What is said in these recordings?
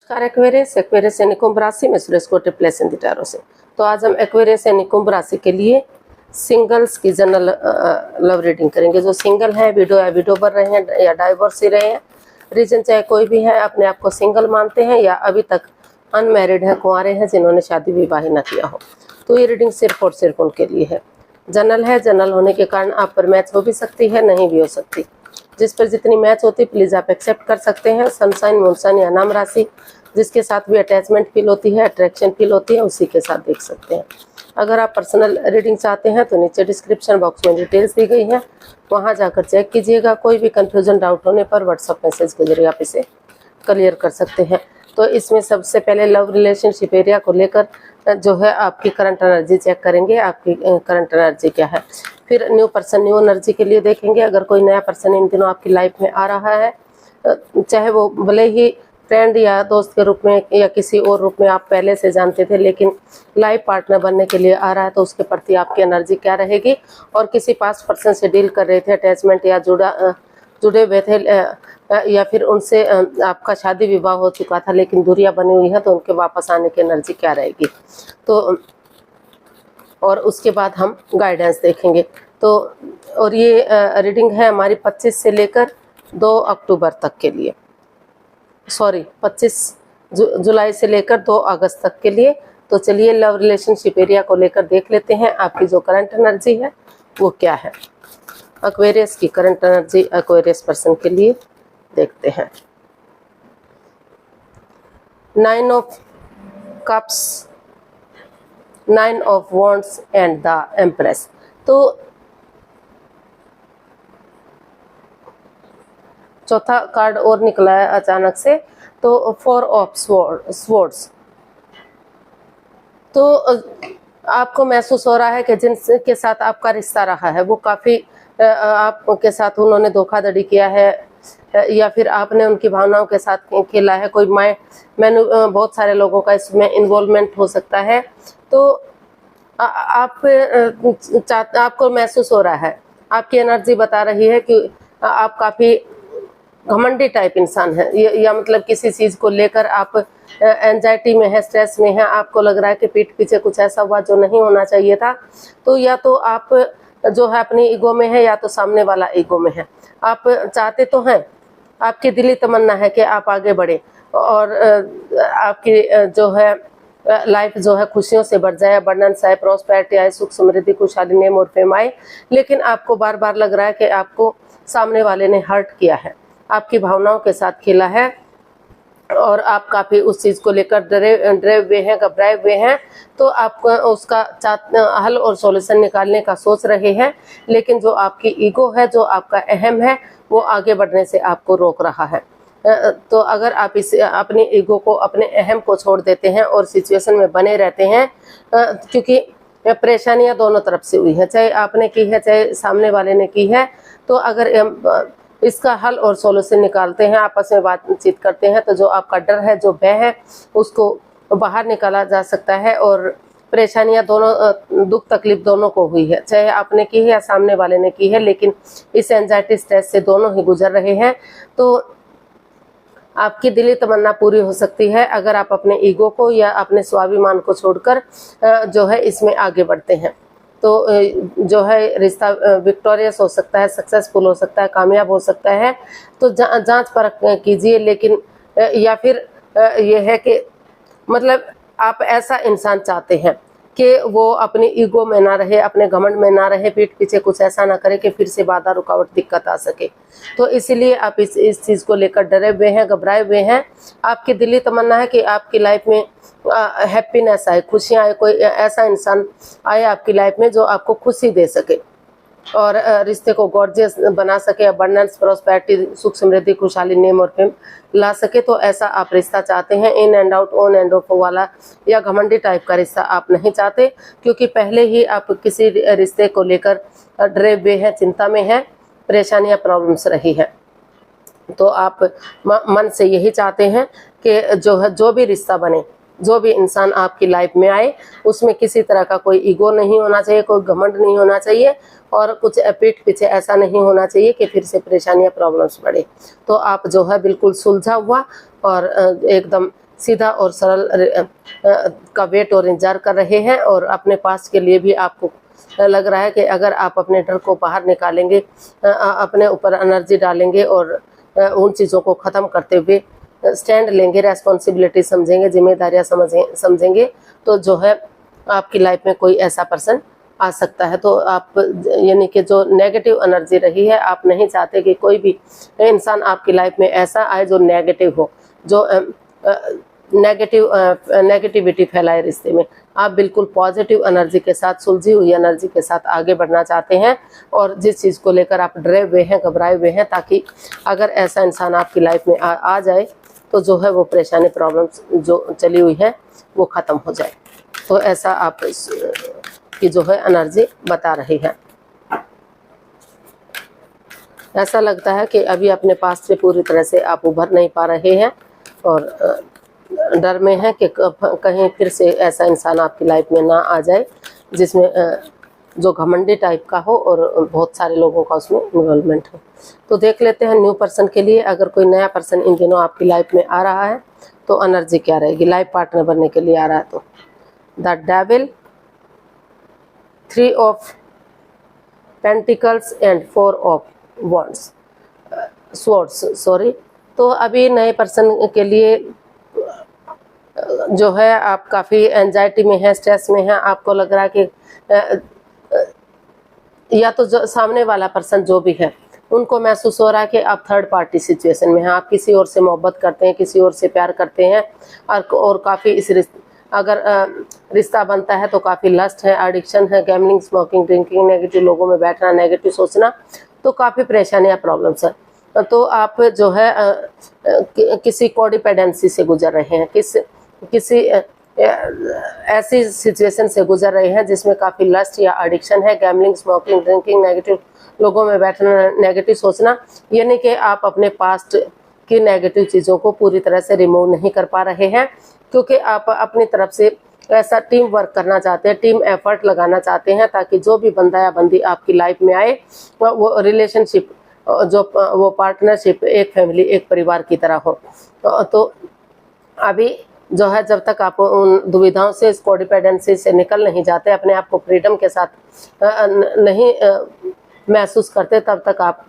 नमस्कार Aquarius, Aquarius यानी कुंभ राशि में सुरेश को ट्रिप्लेस इन द टैरो से। तो आज हम एक्वेरियस यानी कुंभ राशि के लिए सिंगल्स की जनरल लव रीडिंग करेंगे। जो सिंगल है, विडो बन रहे हैं या डाइवोर्स ही रहे हैं, रीजन चाहे कोई भी है, अपने आप को सिंगल मानते हैं या अभी तक अनमैरिड हैं, कुंवारे हैं, जिन्होंने शादी विवाह न किया हो, तो ये रीडिंग सिर्फ और सिर्फ उनके लिए है। जनरल है, जनरल होने के कारण आप पर मैच हो भी सकती है, नहीं भी हो सकती। जिस पर जितनी मैच होती प्लीज़ आप एक्सेप्ट कर सकते हैं। सनसाइन, मूनसाइन या नाम राशि, जिसके साथ भी अटैचमेंट फील होती है, अट्रैक्शन फील होती है, उसी के साथ देख सकते हैं। अगर आप पर्सनल रीडिंग चाहते हैं तो नीचे डिस्क्रिप्शन बॉक्स में डिटेल्स दी गई हैं, वहां जाकर चेक कीजिएगा। कोई भी कन्फ्यूजन, डाउट होने पर व्हाट्सएप मैसेज के जरिए आप इसे क्लियर कर सकते हैं। तो इसमें सबसे पहले लव रिलेशनशिप एरिया को लेकर जो है आपकी करंट एनर्जी चेक करेंगे, आपकी करंट एनर्जी क्या है। फिर न्यू पर्सन, न्यू एनर्जी के लिए देखेंगे। अगर कोई नया पर्सन इन दिनों आपकी लाइफ में आ रहा है, चाहे वो भले ही फ्रेंड या दोस्त के रूप में या किसी और रूप में आप पहले से जानते थे, लेकिन लाइफ पार्टनर बनने के लिए आ रहा है, तो उसके प्रति आपकी एनर्जी क्या रहेगी। और किसी पास पर्सन से डील कर रहे थे, अटैचमेंट या जुड़े हुए थे, या फिर उनसे आपका शादी विवाह हो चुका था लेकिन दूरियां बनी हुई हैं, तो उनके वापस आने की एनर्जी क्या रहेगी। तो और उसके बाद हम गाइडेंस देखेंगे। तो और ये रीडिंग है हमारी 25 से लेकर 2 अक्टूबर तक के लिए, सॉरी 25 जुलाई से लेकर 2 अगस्त तक के लिए। तो चलिए लव रिलेशनशिप एरिया को लेकर देख लेते हैं आपकी जो करंट एनर्जी है वो क्या है। एक्वेरियस की करंट एनर्जी एक्वेरियस पर्सन के लिए देखते हैं। 9 of cups, 9 of wands and the empress. तो चौथा कार्ड और निकला है अचानक से, तो 4 ऑफ स्वॉर्ड्स। तो आपको महसूस हो रहा है कि जिनके साथ आपका रिश्ता रहा है वो काफ़ी आपके साथ उन्होंने धोखाधड़ी किया है, या फिर आपने उनकी भावनाओं के साथ खेला है। कोई बहुत सारे लोगों का इसमें इन्वॉल्वमेंट हो सकता है। तो आपको महसूस हो रहा है, आपकी एनर्जी बता रही है कि आप काफ़ी घमंडी टाइप इंसान है, या मतलब किसी चीज़ को लेकर आप एंजाइटी में है, स्ट्रेस में है। आपको लग रहा है कि पीठ पीछे कुछ ऐसा हुआ जो नहीं होना चाहिए था। तो या तो आप जो है अपनी ईगो में है, या तो सामने वाला ईगो में है। आप चाहते तो हैं, आपकी दिली तमन्ना है कि आप आगे बढ़े और आपकी जो है लाइफ जो है खुशियों से बढ़ जाए, अबंडेंस आए, प्रॉस्पेरिटी आए, सुख समृद्धि, खुशहाली, नेम और फेम आए। लेकिन आपको बार बार लग रहा है कि आपको सामने वाले ने हर्ट किया है, आपकी भावनाओं के साथ खेला है, और आप काफ़ी उस चीज़ को लेकर डरे हुए हैं, घबराए हुए हैं। तो आप उसका हल और सॉल्यूशन निकालने का सोच रहे हैं, लेकिन जो आपकी ईगो है, जो आपका अहम है, वो आगे बढ़ने से आपको रोक रहा है। तो अगर आप अपनी ईगो को, अपने अहम को छोड़ देते हैं और सिचुएशन में बने रहते हैं, क्योंकि परेशानियां दोनों तरफ से हुई हैं, चाहे आपने की है चाहे सामने वाले ने की है। तो अगर इसका हल और सॉल्यूशन निकालते हैं, आपस में बातचीत करते हैं, तो जो आपका डर है, जो भय है, उसको बाहर निकाला जा सकता है। और परेशानियां दोनों, दुख तकलीफ दोनों को हुई है, चाहे आपने की है या सामने वाले ने की है, लेकिन इस एंजाइटी स्ट्रेस से दोनों ही गुजर रहे हैं। तो आपकी दिली तमन्ना पूरी हो सकती है अगर आप अपने ईगो को या अपने स्वाभिमान को छोड़कर जो है इसमें आगे बढ़ते हैं। तो जो है रिश्ता विक्टोरियस हो सकता है, सक्सेसफुल हो सकता है, कामयाब हो सकता है। तो जांच परख कीजिए। लेकिन या फिर ये है कि मतलब आप ऐसा इंसान चाहते हैं कि वो अपनी ईगो में ना रहे, अपने घमंड में ना रहे, पीठ पीछे कुछ ऐसा ना करे कि फिर से बाधा रुकावट दिक्कत आ सके। तो इसीलिए आप इस चीज़ को लेकर डरे हुए हैं, घबराए हुए हैं। आपकी दिली तमन्ना है कि आपकी लाइफ में हैप्पीनेस आए, खुशियाँ आए, कोई ऐसा इंसान आए आपकी लाइफ में जो आपको खुशी दे सके और रिश्ते को गॉर्जियस बना सके, अबंडेंस, प्रॉस्पेरिटी, सुख समृद्धि, खुशहाली, नेम और फेम ला सके। तो ऐसा आप रिश्ता चाहते हैं। In and out, on end of वाला या घमंडी टाइप का रिश्ता आप नहीं चाहते, क्योंकि पहले ही आप किसी रिश्ते को लेकर डरे हुए हैं, चिंता में हैं, परेशानियां, प्रॉब्लम्स रही है। तो आप मन से यही चाहते हैं कि जो भी रिश्ता बने, जो भी इंसान आपकी लाइफ में आए, उसमें किसी तरह का कोई ईगो नहीं होना चाहिए, कोई घमंड नहीं होना चाहिए, और कुछ पीठ पीछे ऐसा नहीं होना चाहिए कि फिर से परेशानियां, प्रॉब्लम्स बढ़े। तो आप जो है बिल्कुल सुलझा हुआ और एकदम सीधा और सरल का वेट और इंतजार कर रहे हैं। और अपने पास्ट के लिए भी आपको लग रहा है कि अगर आप अपने डर को बाहर निकालेंगे, अपने ऊपर एनर्जी डालेंगे और उन चीज़ों को ख़त्म करते हुए स्टैंड लेंगे, रेस्पॉन्सिबिलिटी समझेंगे, जिम्मेदारियां समझेंगे, तो जो है आपकी लाइफ में कोई ऐसा पर्सन आ सकता है। तो आप यानी कि जो नेगेटिव एनर्जी रही है, आप नहीं चाहते कि कोई भी इंसान आपकी लाइफ में ऐसा आए जो नेगेटिव हो, जो नेगेटिविटी फैलाए रिश्ते में। आप बिल्कुल पॉजिटिव एनर्जी के साथ, सुलझी हुई एनर्जी के साथ आगे बढ़ना चाहते हैं। और जिस चीज़ को लेकर आप डरे हुए हैं, घबराए हुए हैं, ताकि अगर ऐसा इंसान आपकी लाइफ में आ जाए तो जो है वो परेशानी, प्रॉब्लम्स जो चली हुई है वो ख़त्म हो जाए। तो ऐसा आप की जो है एनर्जी बता रही है। ऐसा लगता है कि अभी अपने पास से पूरी तरह से आप उभर नहीं पा रहे हैं और डर में है कि कहीं फिर से ऐसा इंसान आपकी लाइफ में ना आ जाए जिसमें जो घमंडी टाइप का हो और बहुत सारे लोगों का उसमें इन्वॉल्वमेंट हो। तो देख लेते हैं न्यू पर्सन के लिए, अगर कोई नया पर्सन इन दिनों आपकी लाइफ में आ रहा है तो एनर्जी क्या रहेगी। लाइफ पार्टनर बनने के लिए आ रहा है तो the devil, 3 of pentacles and 4 of wands, swords, sorry. तो अभी नए पर्सन के लिए जो है आप काफ़ी एंजाइटी में है, स्ट्रेस में है। आपको लग रहा है कि या तो जो सामने वाला पर्सन जो भी है उनको महसूस हो रहा है कि आप थर्ड पार्टी सिचुएशन में हैं, आप किसी और से मोहब्बत करते हैं, किसी और से प्यार करते हैं और काफ़ी इस अगर रिश्ता बनता है तो काफ़ी लस्ट है, एडिक्शन है, गैमलिंग, स्मोकिंग, ड्रिंकिंग, नेगेटिव लोगों में बैठना, नेगेटिव सोचना, तो काफ़ी परेशानियाँ, प्रॉब्लम्स है। तो आप जो है किसी कोडिपेंडेंसी से गुजर रहे हैं, किसी ऐसी सिचुएशन से गुजर रहे हैं जिसमें काफ़ी लस्ट या एडिक्शन है, गैमलिंग, स्मोकिंग, ड्रिंकिंग, नेगेटिव लोगों में बैठना, नेगेटिव सोचना, यानी कि आप अपने पास्ट की नेगेटिव चीज़ों को पूरी तरह से रिमूव नहीं कर पा रहे हैं, क्योंकि आप अपनी तरफ से ऐसा टीम वर्क करना चाहते हैं, टीम एफर्ट लगाना चाहते हैं, ताकि जो भी बंदा या बंदी आपकी लाइफ में आए वो रिलेशनशिप, जो वो पार्टनरशिप एक फैमिली, एक परिवार की तरह हो। तो अभी जो है जब तक आप उन दुविधाओं से, इस कोडिपेंडेंसी से निकल नहीं जाते, अपने आप को फ्रीडम के साथ नहीं महसूस करते, तब तक आप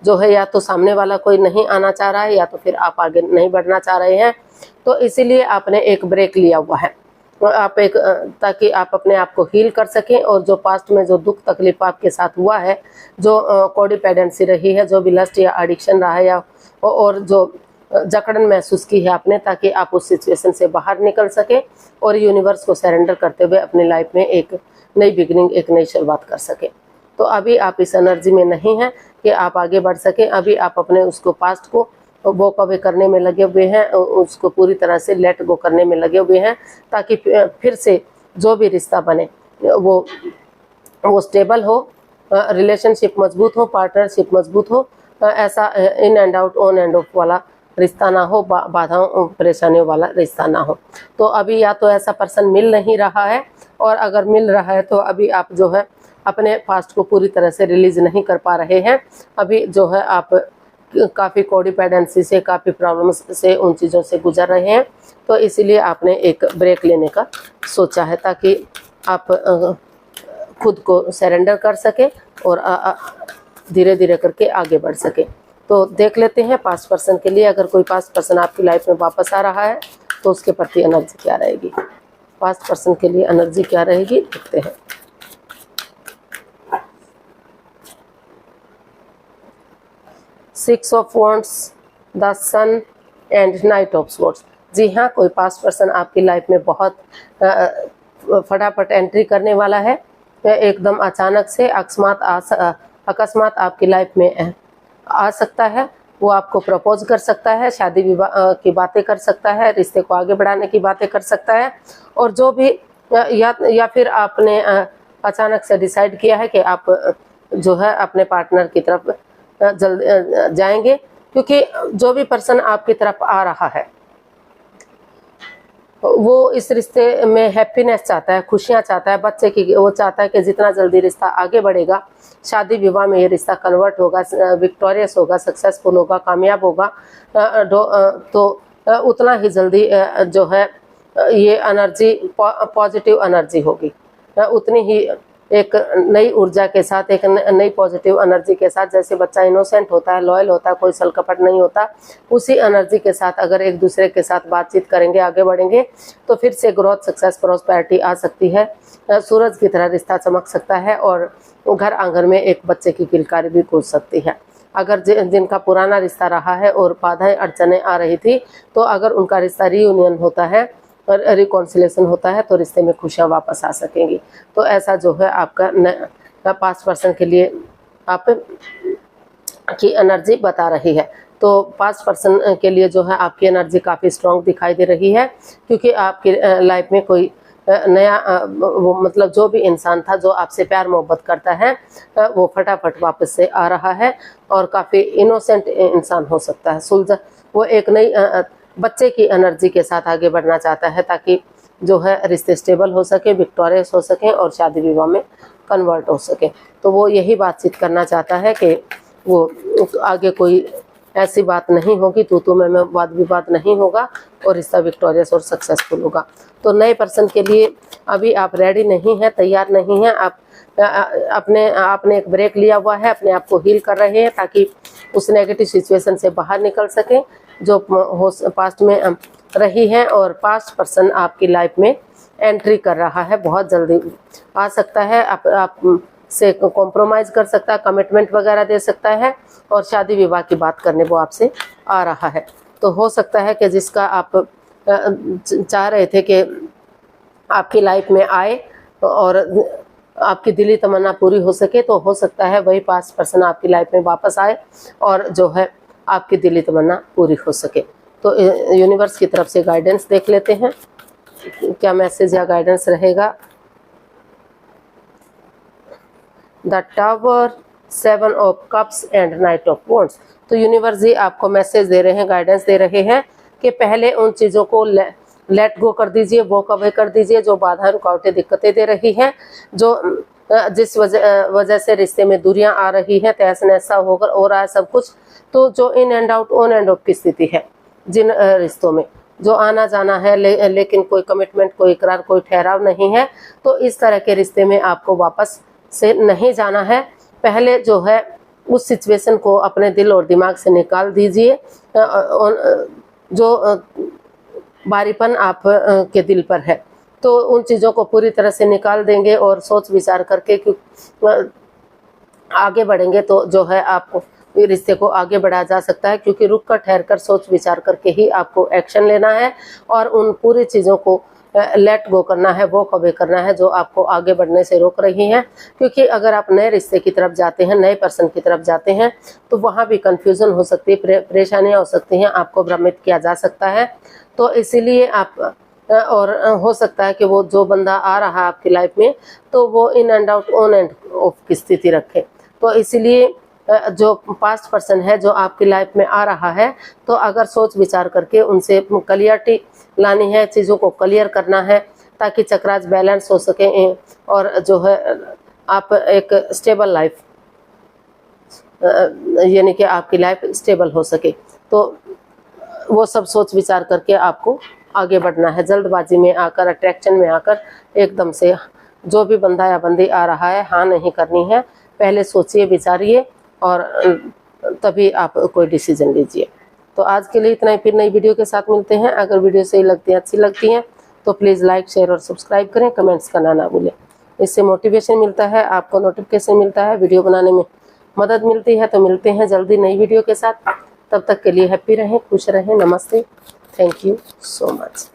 जो है या तो सामने वाला कोई नहीं आना चाह रहा है या तो फिर आप आगे नहीं बढ़ना चाह रहे हैं। तो इसीलिए आपने एक ब्रेक लिया हुआ है, आप एक ताकि आप अपने आप को हील कर सकें और जो पास्ट में जो दुख तकलीफ आपके साथ हुआ है, जो कोडिपेंडेंसी रही है, जो भी लस्ट या एडिक्शन रहा है या और जो जकड़न महसूस की है आपने, ताकि आप उस सिचुएशन से बाहर निकल सकें और यूनिवर्स को सरेंडर करते हुए अपनी लाइफ में एक नई बिगनिंग, एक नई शुरुआत कर सकें। तो अभी आप इस एनर्जी में नहीं हैं कि आप आगे बढ़ सकें। अभी आप अपने उसको पास्ट को वॉक अवे करने में लगे हुए हैं, उसको पूरी तरह से लेट गो करने में लगे हुए हैं, ताकि फिर से जो भी रिश्ता बने वो स्टेबल हो, रिलेशनशिप मजबूत हो, पार्टनरशिप मजबूत हो, ऐसा in and out, on end of वाला रिश्ता ना हो, बाधाओं परेशानियों वाला रिश्ता ना हो। तो अभी या तो ऐसा पर्सन मिल नहीं रहा है, और अगर मिल रहा है तो अभी आप जो है अपने पास्ट को पूरी तरह से रिलीज नहीं कर पा रहे हैं। अभी जो है आप काफ़ी कोडिपेंडेंसी से, काफ़ी प्रॉब्लम्स से, उन चीज़ों से गुजर रहे हैं। तो इसीलिए आपने एक ब्रेक लेने का सोचा है, ताकि आप खुद को सरेंडर कर सके और धीरे धीरे करके आगे बढ़ सके। तो देख लेते हैं पास्ट पर्सन के लिए, अगर कोई पास्ट पर्सन आपकी लाइफ में वापस आ रहा है तो उसके प्रति एनर्जी क्या रहेगी। पास्ट पर्सन के लिए एनर्जी क्या रहेगी, देखते हैं। Six of wands, the sun and night of swords. जी हाँ, कोई पास्ट पर्सन आपकी लाइफ में बहुत फटाफट एंट्री करने वाला है, एकदम अचानक से अकस्मात आपकी लाइफ में आ सकता है। वो आपको प्रपोज कर सकता है, शादी विवाह की बातें कर सकता है, रिश्ते को आगे बढ़ाने की बातें कर सकता है, और जो भी या फिर आपने अचानक से डिसाइड किया है कि आप जो है अपने पार्टनर की तरफ जल्द जाएंगे, क्योंकि जो भी पर्सन आपकी तरफ आ रहा है वो इस रिश्ते में हैप्पीनेस चाहता है, खुशियाँ चाहता है, बच्चे की वो चाहता है कि जितना जल्दी रिश्ता आगे बढ़ेगा, शादी विवाह में ये रिश्ता कन्वर्ट होगा, विक्टोरियस होगा, सक्सेसफुल होगा, कामयाब होगा। तो उतना ही जल्दी जो है ये एनर्जी पॉजिटिव एनर्जी होगी। उतनी ही एक नई ऊर्जा के साथ, एक नई पॉजिटिव एनर्जी के साथ, जैसे बच्चा इनोसेंट होता है, लॉयल होता है, कोई छल-कपट नहीं होता, उसी एनर्जी के साथ अगर एक दूसरे के साथ बातचीत करेंगे, आगे बढ़ेंगे, तो फिर से ग्रोथ, सक्सेस, प्रॉस्पेरिटी आ सकती है। सूरज की तरह रिश्ता चमक सकता है और घर आंगन में एक बच्चे की किलकारी भी गूंज सकती है। अगर जिनका पुराना रिश्ता रहा है और बाधाएं अड़चनें आ रही थी, तो अगर उनका रिश्ता रीयूनियन होता है और रिकॉन्सिलेशन होता है, तो रिश्ते में खुशियां वापस आ सकेंगी। तो ऐसा जो है आपका पास्ट पर्सन के लिए आप की एनर्जी बता रही है। तो पास्ट पर्सन के लिए जो है आपकी एनर्जी काफ़ी स्ट्रॉन्ग दिखाई दे रही है, क्योंकि आपकी लाइफ में कोई नया वो मतलब जो भी इंसान था जो आपसे प्यार मोहब्बत करता है, वो फटाफट वापस से आ रहा है और काफ़ी इनोसेंट इंसान हो सकता है। सुलझा वो एक नई बच्चे की एनर्जी के साथ आगे बढ़ना चाहता है, ताकि जो है रिश्ते स्टेबल हो सके, विक्टोरियस हो सके और शादी विवाह में कन्वर्ट हो सके। तो वो यही बातचीत करना चाहता है कि वो आगे कोई ऐसी बात नहीं होगी, तू मैं वाद विवाद नहीं होगा और रिश्ता विक्टोरियस और सक्सेसफुल होगा। तो नए पर्सन के लिए अभी आप रेडी नहीं हैं, तैयार नहीं हैं, आप आपने एक ब्रेक लिया हुआ है, अपने आप को हील कर रहे हैं ताकि उस नेगेटिव सिचुएशन से बाहर निकल सकें जो पास्ट में रही है। और पास्ट पर्सन आपकी लाइफ में एंट्री कर रहा है, बहुत जल्दी आ सकता है, आप से कॉम्प्रोमाइज़ कर सकता है, कमिटमेंट वगैरह दे सकता है और शादी विवाह की बात करने वो आपसे आ रहा है। तो हो सकता है कि जिसका आप चाह रहे थे कि आपकी लाइफ में आए और आपकी दिली तमन्ना पूरी हो सके, तो हो सकता है वही पास्ट पर्सन आपकी लाइफ में वापस आए और जो है आपकी दिली तमन्ना पूरी हो सके। तो यूनिवर्स की तरफ से गाइडेंस देख लेते हैं, क्या मैसेज या गाइडेंस रहेगा। The tower, 7 of cups and night of wands. तो यूनिवर्स जी आपको मैसेज दे रहे हैं, गाइडेंस दे रहे हैं कि पहले उन चीज़ों को लेट गो कर दीजिए, वॉक अवे कर दीजिए जो बाधाएं, रुकावटें, दिक्कतें दे रही हैं, जो जिस वजह से रिश्ते में दूरियां आ रही हैं, तहस नहसा होकर हो रहा है सब कुछ। तो जो in and out, on end of की स्थिति है जिन रिश्तों में, जो आना जाना है लेकिन कोई कमिटमेंट, कोई इकरार, कोई ठहराव नहीं है, तो इस तरह के रिश्ते में आपको वापस से नहीं जाना है। पहले जो है उस सिचुएशन को अपने दिल और दिमाग से निकाल दीजिए, जो बारीपन आप के दिल पर है, तो उन चीज़ों को पूरी तरह से निकाल देंगे और सोच विचार करके आगे बढ़ेंगे, तो जो है आपको रिश्ते को आगे बढ़ाया जा सकता है। क्योंकि रुक कर, ठहर कर, सोच विचार करके ही आपको एक्शन लेना है और उन पूरी चीज़ों को लेट गो करना है, वॉक अवे करना है जो आपको आगे बढ़ने से रोक रही हैं। क्योंकि अगर आप नए रिश्ते की तरफ जाते हैं, नए पर्सन की तरफ जाते हैं, तो वहाँ भी कंफ्यूजन हो सकती है, परेशानियाँ हो सकती हैं, आपको भ्रमित किया जा सकता है। तो इसीलिए आप और हो सकता है कि वो जो बंदा आ रहा है आपकी लाइफ में, तो वो in and out, on end of की स्थिति रखे। तो इसीलिए जो पास्ट पर्सन है जो आपकी लाइफ में आ रहा है, तो अगर सोच विचार करके उनसे क्लियरिटी लानी है, चीज़ों को क्लियर करना है ताकि चक्रास बैलेंस हो सके और जो है आप एक स्टेबल लाइफ, यानी कि आपकी लाइफ स्टेबल हो सके। तो वो सब सोच विचार करके आपको आगे बढ़ना है। जल्दबाजी में आकर, अट्रैक्शन में आकर एकदम से जो भी बंदा या बंदी आ रहा है, हाँ नहीं करनी है। पहले सोचिए, विचारिए और तभी आप कोई डिसीजन लीजिए। तो आज के लिए इतना ही, फिर नई वीडियो के साथ मिलते हैं। अगर वीडियो सही लगती है, अच्छी लगती है, तो प्लीज़ लाइक, शेयर और सब्सक्राइब करें, कमेंट्स करना ना भूलें। इससे मोटिवेशन मिलता है, आपको नोटिफिकेशन मिलता है, वीडियो बनाने में मदद मिलती है। तो मिलते हैं जल्दी नई वीडियो के साथ, तब तक के लिए हैप्पी रहें, खुश रहें। नमस्ते, थैंक यू सो मच।